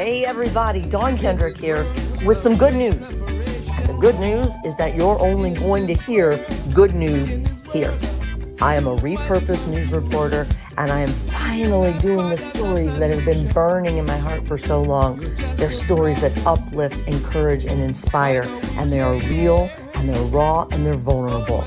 Hey everybody, Dawn Kendrick here with some good news. And the good news is that you're only going to hear good news here. I am a repurposed news reporter, and I am finally doing the stories that have been burning in my heart for so long. They're stories that uplift, encourage, and inspire, and they are real, and they're raw, and they're vulnerable.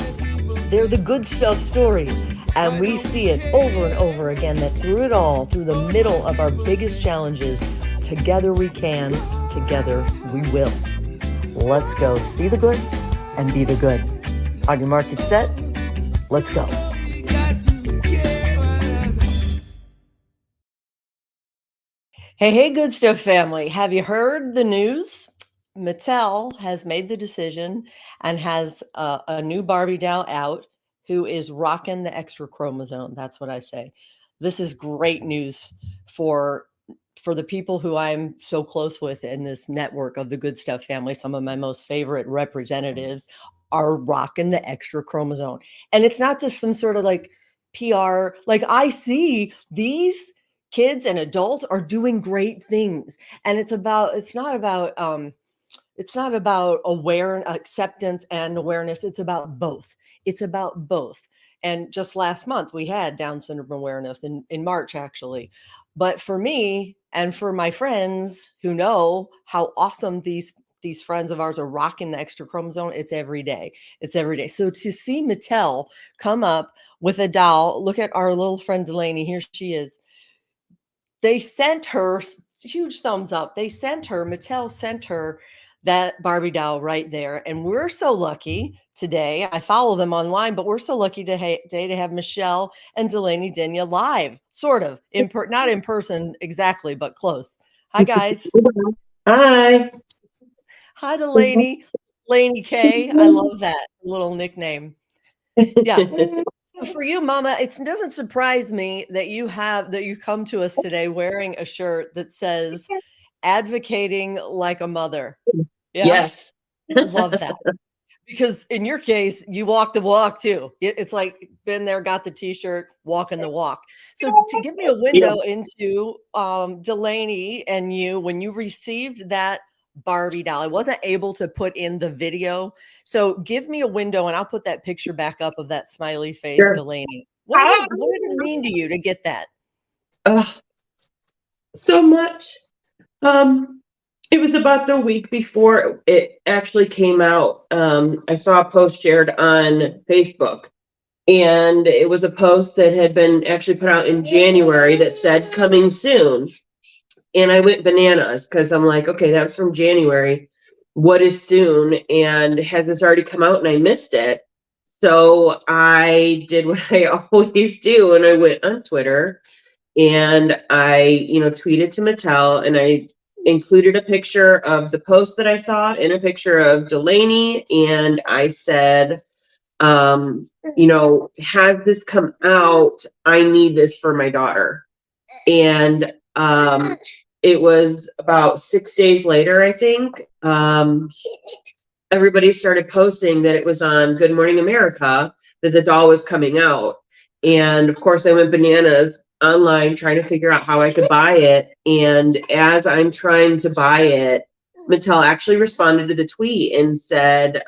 They're the good stuff stories, and we see it over and over again that through it all, through the middle of our biggest challenges, together we can, together we will. Let's go see the good and be the good. On your mark, get set, let's go. Hey, good stuff family. Have you heard the news? Mattel has made the decision and has a new Barbie doll out who is rocking the extra chromosome. That's what I say. This is great news for the people who I'm so close with in this network of the good stuff family. Some of my most favorite representatives are rocking the extra chromosome. And it's not just some sort of like PR. Like I see these kids and adults are doing great things. And it's not about acceptance and awareness. It's about both. It's about both. And just last month we had Down syndrome awareness in March, actually. But for me and for my friends who know how awesome these friends of ours are rocking the extra chromosome, it's every day. It's every day. So to see Mattel come up with a doll, look at our little friend Delaney, here she is. They sent her huge thumbs up. Mattel sent her that Barbie doll right there. And we're so lucky today. I follow them online, but we're so lucky today to have Michele and Delaney Dynia live, sort of, not in person exactly, but close. Hi, guys. Hi. Hi, Delaney. Laney K. I love that little nickname. Yeah. So for you, Mama, it doesn't surprise me that you come to us today wearing a shirt that says advocating like a mother. Yeah? Yes. Love that. Because in your case, you walk the walk too. It's like been there, got the t-shirt, walking the walk. So to give me a window into Delaney and you, when you received that Barbie doll, I wasn't able to put in the video. So give me a window and I'll put that picture back up of that smiley face, sure. Delaney. What did it mean to you to get that? So much. It was about the week before it actually came out. I saw a post shared on Facebook, and it was a post that had been actually put out in January that said coming soon. And I went bananas because I'm like, okay, that was from January. What is soon? And has this already come out? And I missed it. So I did what I always do, and I went on Twitter and I, tweeted to Mattel, and I included a picture of the post that I saw and a picture of Delaney. And I said, has this come out? I need this for my daughter. And it was about 6 days later, I think, everybody started posting that it was on Good Morning America, that the doll was coming out. And of course I went bananas online trying to figure out how I could buy it. And as I'm trying to buy it, Mattel actually responded to the tweet and said,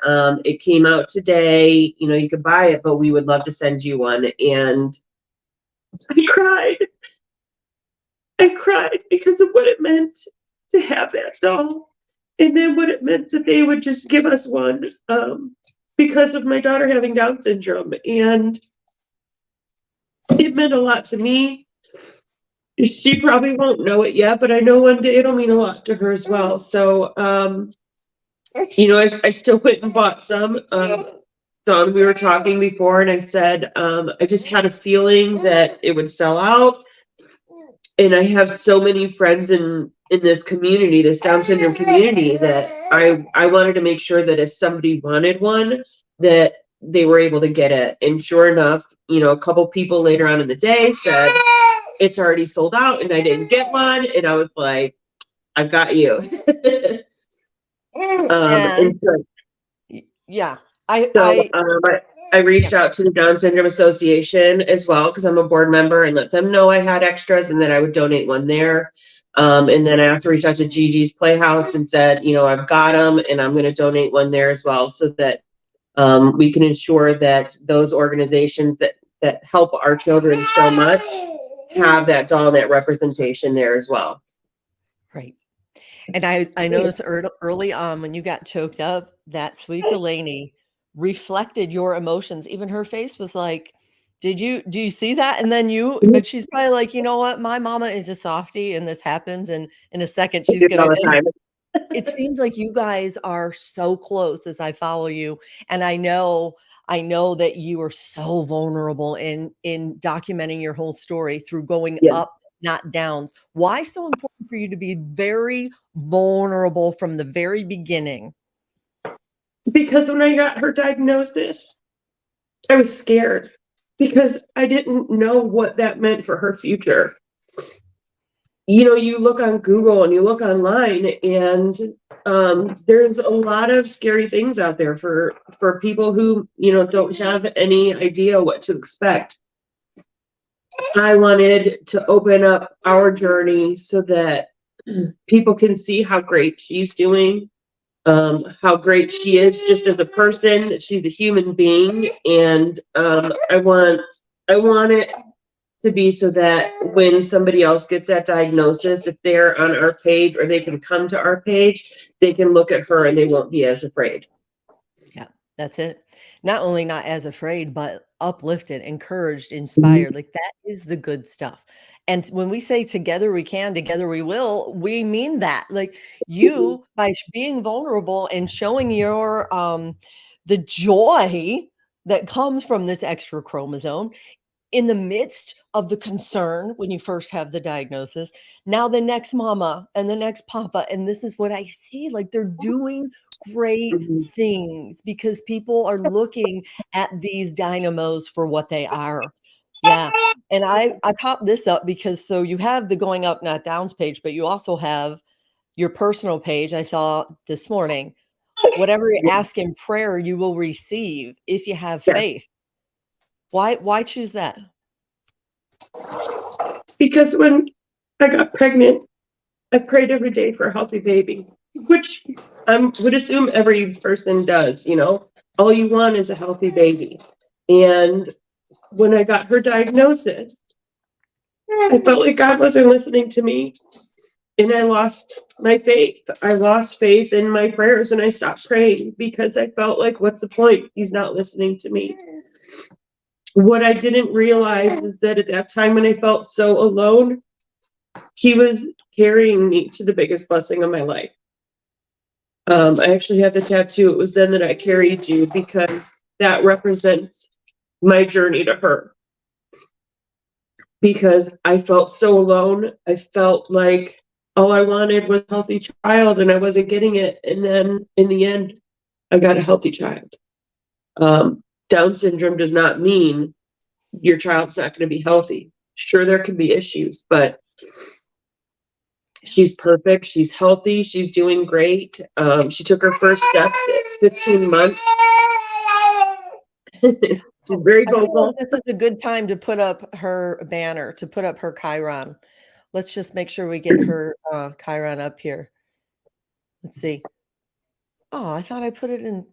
it came out today, you could buy it, but we would love to send you one. And I cried because of what it meant to have that doll. And then what it meant that they would just give us one because of my daughter having Down syndrome. And it meant a lot to me. She probably won't know it yet, but I know one day it'll mean a lot to her as well. So, I still went and bought some. Dawn, we were talking before, and I said, I just had a feeling that it would sell out. And I have so many friends in this community, this Down syndrome community, that I wanted to make sure that if somebody wanted one, that they were able to get it. And sure enough, a couple people later on in the day said, it's already sold out and I didn't get one. And I was like, I got you. Yeah. I reached out to the Down Syndrome Association as well, because I'm a board member, and let them know I had extras and that I would donate one there. And then I also reached out to Gigi's Playhouse and said, you know, I've got them and I'm going to donate one there as well, so that we can ensure that those organizations that help our children so much have that doll, that representation there as well. Right. And I noticed early on when you got choked up, that sweet Delaney reflected your emotions. Even her face was like, do you see that? And then but she's probably like, you know what? My mama is a softie and this happens. And in a second, she's going to, it seems like you guys are so close as I follow you. And I know that you are so vulnerable in documenting your whole story through going up, not downs. Why so important for you to be very vulnerable from the very beginning? Because when I got her diagnosis, I was scared because I didn't know what that meant for her future. You know, you look on Google and you look online, and there's a lot of scary things out there for people who, you know, don't have any idea what to expect. I wanted to open up our journey so that people can see how great she's doing, how great she is just as a person. She's a human being, and I want it to be so that when somebody else gets that diagnosis, if they're on our page or they can come to our page, they can look at her and they won't be as afraid. Yeah, that's it. Not only not as afraid, but uplifted, encouraged, inspired. Like, that is the good stuff. And when we say together we can, together we will, we mean that. Like, you, by being vulnerable and showing your the joy that comes from this extra chromosome in the midst of the concern when you first have the diagnosis, now the next mama and the next papa, and this is what I see, like, they're doing great things because people are looking at these dynamos for what they are. Yeah. And I popped this up because so you have the going up, not downs page, but you also have your personal page. I saw this morning, whatever you ask in prayer, you will receive if you have faith. Why choose that? Because when I got pregnant, I prayed every day for a healthy baby, which I would assume every person does, you know. All you want is a healthy baby. And when I got her diagnosis, I felt like God wasn't listening to me. And I lost my faith. I lost faith in my prayers, and I stopped praying because I felt like, what's the point? He's not listening to me. What I didn't realize is that at that time when I felt so alone, he was carrying me to the biggest blessing of my life. I actually had the tattoo. It was then that I carried you, because that represents my journey to her. Because I felt so alone. I felt like all I wanted was a healthy child, and I wasn't getting it. And then in the end, I got a healthy child. Down syndrome does not mean your child's not going to be healthy. Sure, there can be issues, but she's perfect. She's healthy. She's doing great. She took her first steps at 15 months. She's very vocal. This is a good time to put up her banner, to put up her Chiron. Let's just make sure we get her Chiron up here. Let's see. Oh, I thought I put it in.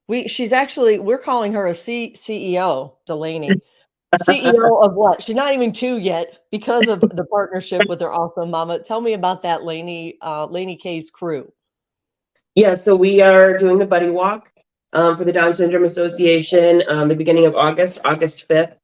We're calling her a CEO, Delaney. CEO of what? She's not even 2 yet because of the partnership with her awesome mama. Tell me about that, Laney K's Krew. Yeah, so we are doing the buddy walk for the Down Syndrome Association the beginning of August 5th.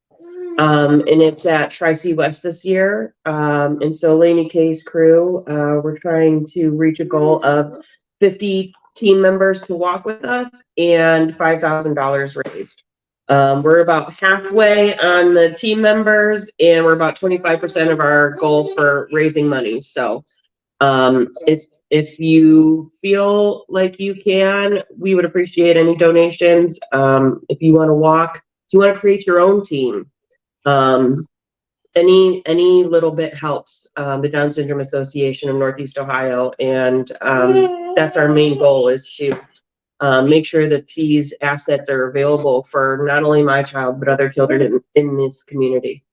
And it's at Tri-C West this year. And so Laney K's Krew, we're trying to reach a goal of 50 team members to walk with us and $5,000 raised. We're about halfway on the team members, and we're about 25% of our goal for raising money. So if you feel like you can, we would appreciate any donations. If you want to walk, if you want to create your own team, any little bit helps. The Down Syndrome Association of Northeast Ohio, and that's our main goal, is to make sure that these assets are available for not only my child but other children in this community.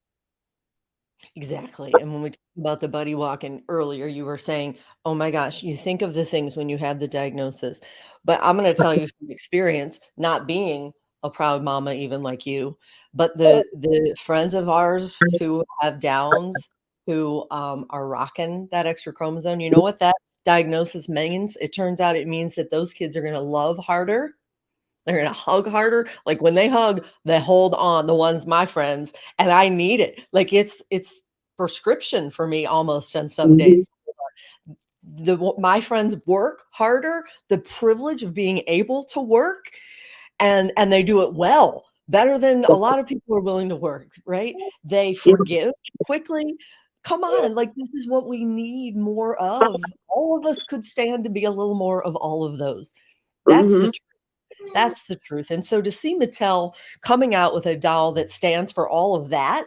Exactly, and when we talked about the buddy walking earlier, you were saying, "Oh my gosh, you think of the things when you have the diagnosis." But I'm gonna tell you from experience, not being a proud mama even like you, but the friends of ours who have Downs, who, are rocking that extra chromosome, you know what that diagnosis means? It turns out it means that those kids are gonna love harder, they're gonna hug harder. Like, when they hug, they hold on, the ones my friends, and I need it. Like, it's prescription for me almost on some Mhm, days. My friends work harder, the privilege of being able to work, and they do it well, better than a lot of people are willing to work, right? They yeah, forgive quickly. Come on, like, this is what we need more of. All of us could stand to be a little more of all of those. That's the mhm, truth. That's the truth, and so to see Mattel coming out with a doll that stands for all of that,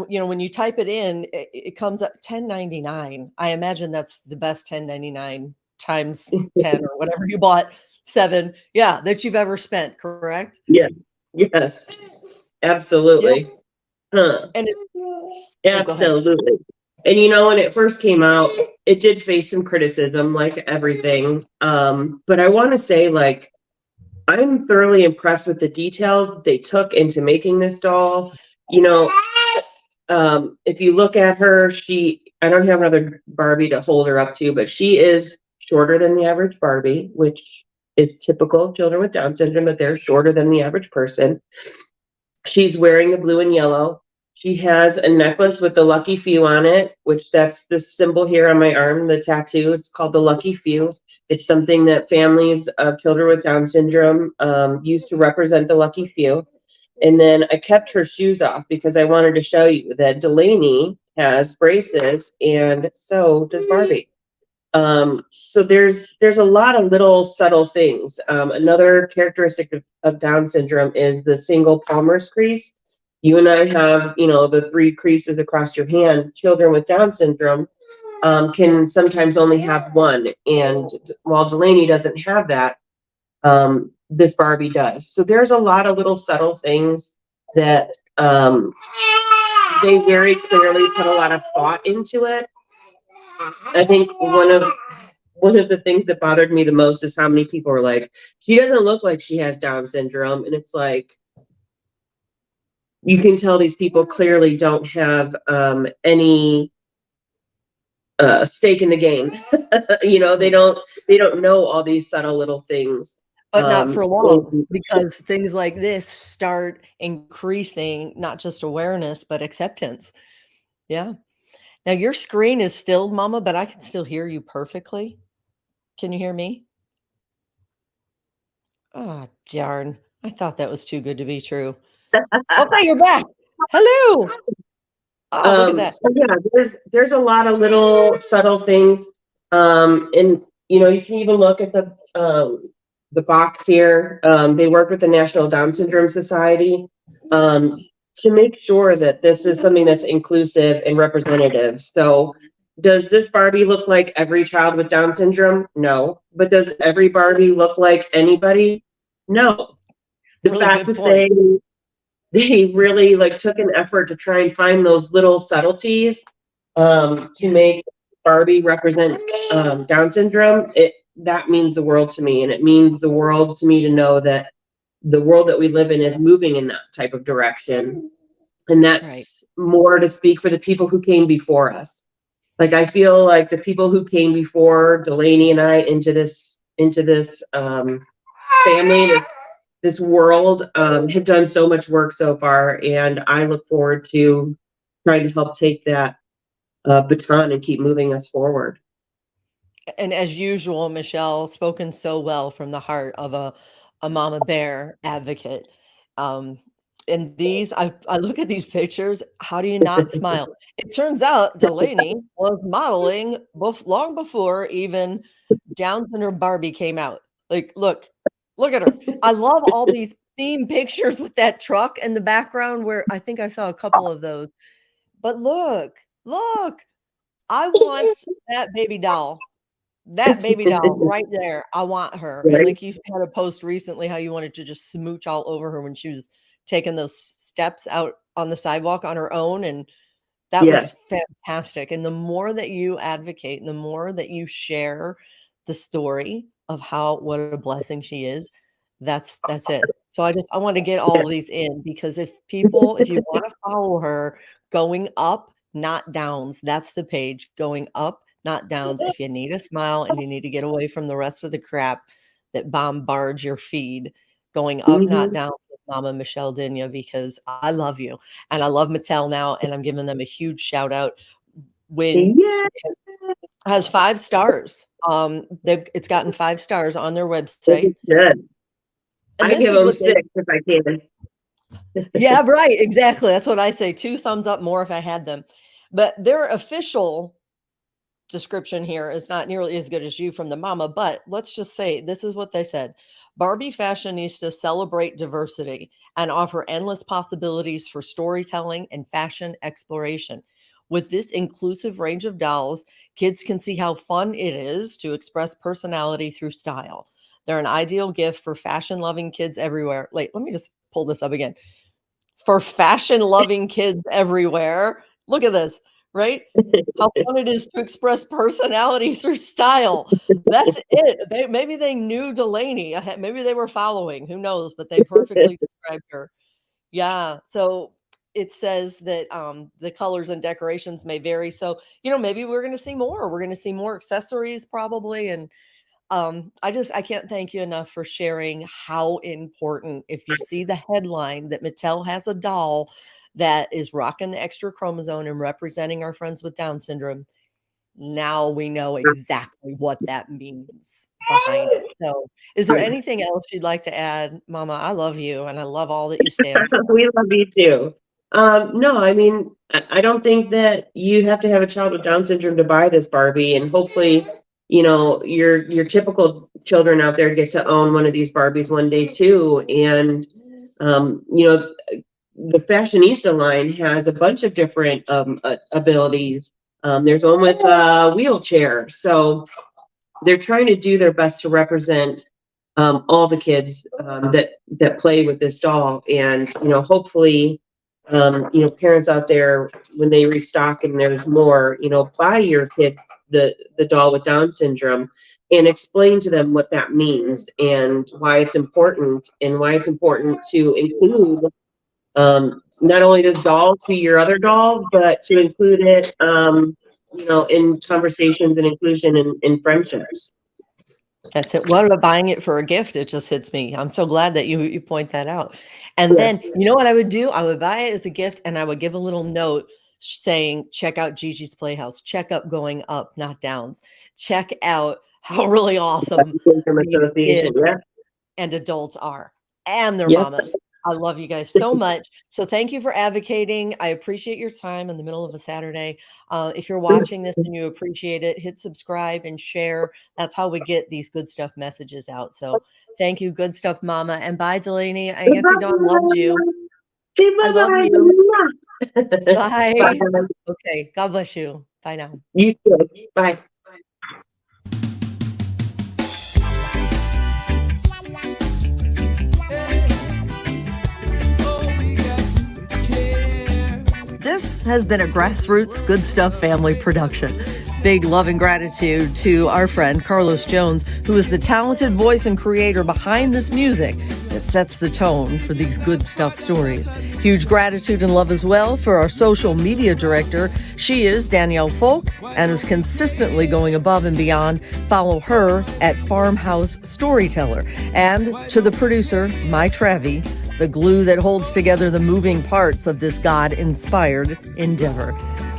you know, when you type it in, it comes up 10.99. I imagine that's the best 10.99 times 10 or whatever you bought, 7, yeah, that you've ever spent, correct? yeah, yes, Yeah, absolutely. Huh. and it oh, go ahead. Absolutely. And when it first came out, it did face some criticism, like everything. But I want to say, like, I'm thoroughly impressed with the details they took into making this doll. You know, if you look at her, I don't have another Barbie to hold her up to, but she is shorter than the average Barbie, which is typical of children with Down syndrome, but they're shorter than the average person. She's wearing the blue and yellow. She has a necklace with the lucky few on it, which that's the symbol here on my arm, the tattoo. It's called the lucky few. It's something that families of children with Down syndrome use to represent the lucky few. And then I kept her shoes off because I wanted to show you that Delaney has braces, and so does Barbie. So there's a lot of little subtle things. Another characteristic of Down syndrome is the single palmer's crease. You and I have, the three creases across your hand. Children with Down syndrome can sometimes only have one, and while Delaney doesn't have that, this Barbie does. So there's a lot of little subtle things that they very clearly put a lot of thought into it. I think one of the things that bothered me the most is how many people are like, she doesn't look like she has Down syndrome. And it's like, you can tell these people clearly don't have any stake in the game. They don't know all these subtle little things. But not for long, And because things like this start increasing not just awareness, but acceptance. Yeah. Now your screen is still, mama, but I can still hear you perfectly. Can you hear me? Oh, darn. I thought that was too good to be true. Okay, you're back. Hello. Oh, look at that. so yeah, there's a lot of little subtle things. And you can even look at the box here. They work with the National Down Syndrome Society to make sure that this is something that's inclusive and representative. So does this Barbie look like every child with Down syndrome? No. But does every Barbie look like anybody? No. The Really fact good that point. they really like took an effort to try and find those little subtleties to Yeah, make Barbie represent Down syndrome. That means the world to me, and it means the world to me to know that the world that we live in is moving in that type of direction, and right. that's more to speak for the people who came before us. Like, I feel like the people who came before Delaney and I into this family, this world, have done so much work so far, and I look forward to trying to help take that baton and keep moving us forward. And as usual, Michelle, spoken so well from the heart of a mama bear advocate. Um, and I look at these pictures, how do you not smile? It turns out Delaney was modeling long before even Down syndrome Barbie came out. Like, look at her. I love all these theme pictures with that truck in the background where I think I saw a couple of those. But look, I want that baby doll. That baby doll right there, I want her, and, Right? like, you had a post recently how you wanted to just smooch all over her when she was taking those steps out on the sidewalk on her own, and That Yes. was fantastic. And the more that you advocate, the more that you share the story of what a blessing she is, that's it. So I want to get all of these in, because if you want to follow her, Going Up, Not Downs, that's the page. Going Up, Not Downs. If you need a smile and you need to get away from the rest of the crap that bombards your feed, Going Up, Not Downs with Mama Michele Dynia, because I love you and I love Mattel now, and I'm giving them a huge shout out. When it has 5 stars, it's gotten 5 stars on their website. Good. And I give them 6 if I can. Yeah, right. Exactly. That's what I say. 2 thumbs up more if I had them. But their official description here is not nearly as good as you from the mama, but let's just say this is what they said. Barbie fashionistas celebrate diversity and offer endless possibilities for storytelling and fashion exploration. With this inclusive range of dolls, kids can see how fun it is to express personality through style. They're an ideal gift for fashion-loving kids everywhere. Let me just pull this up again. For fashion-loving kids everywhere. Look at this, right? How fun it is to express personality through style. That's it. Maybe they knew Delaney. Maybe they were following. Who knows? But they perfectly described her. Yeah. So it says that the colors and decorations may vary. So, maybe we're going to see more. We're going to see more accessories probably. And I can't thank you enough for sharing how important, if you see the headline that Mattel has a doll that is rocking the extra chromosome and representing our friends with Down syndrome, now we know exactly what that means behind it. So is there anything else you'd like to add, Mama? I love you and I love all that you stand for. We love you too. No, I mean, I don't think that you have to have a child with Down syndrome to buy this Barbie, and hopefully, your typical children out there get to own one of these Barbies one day too. And the fashionista line has a bunch of different abilities. There's one with a wheelchair, so they're trying to do their best to represent all the kids that play with this doll. And hopefully parents out there, when they restock and there's more, buy your kid the doll with Down syndrome and explain to them what that means and why it's important, to include not only this doll to your other doll, but to include it in conversations and inclusion in friendships. That's it. What about buying it for a gift? It just hits me. I'm so glad that you point that out. And then, you know what I would do? I would buy it as a gift and I would give a little note saying, check out Gigi's Playhouse, check up Going Up, Not Downs, check out how really awesome these kids and adults are, and their mamas. I love you guys so much. So thank you for advocating. I appreciate your time in the middle of a Saturday. If you're watching this and you appreciate it, hit subscribe and share. That's how we get these good stuff messages out. So thank you. Good stuff, Mama. And bye, Delaney. Auntie Dawn loves you. I love you. Bye. Bye. Okay. God bless you. Bye now. You too. Bye. This has been a Grassroots Good Stuff family production. Big love and gratitude to our friend Carlos Jones, who is the talented voice and creator behind this music that sets the tone for these good stuff stories. Huge gratitude and love as well for our social media director. She is Danielle Folk and is consistently going above and beyond. Follow her at Farmhouse Storyteller. And to the producer, My Trevi, the glue that holds together the moving parts of this God-inspired endeavor.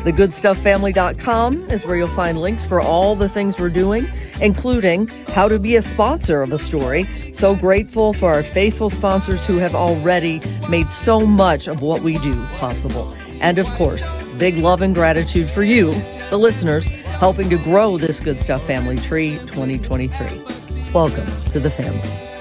TheGoodStuffFamily.com is where you'll find links for all the things we're doing, including how to be a sponsor of a story. So grateful for our faithful sponsors who have already made so much of what we do possible. And of course, big love and gratitude for you, the listeners, helping to grow this Good Stuff family tree 2023. Welcome to the family.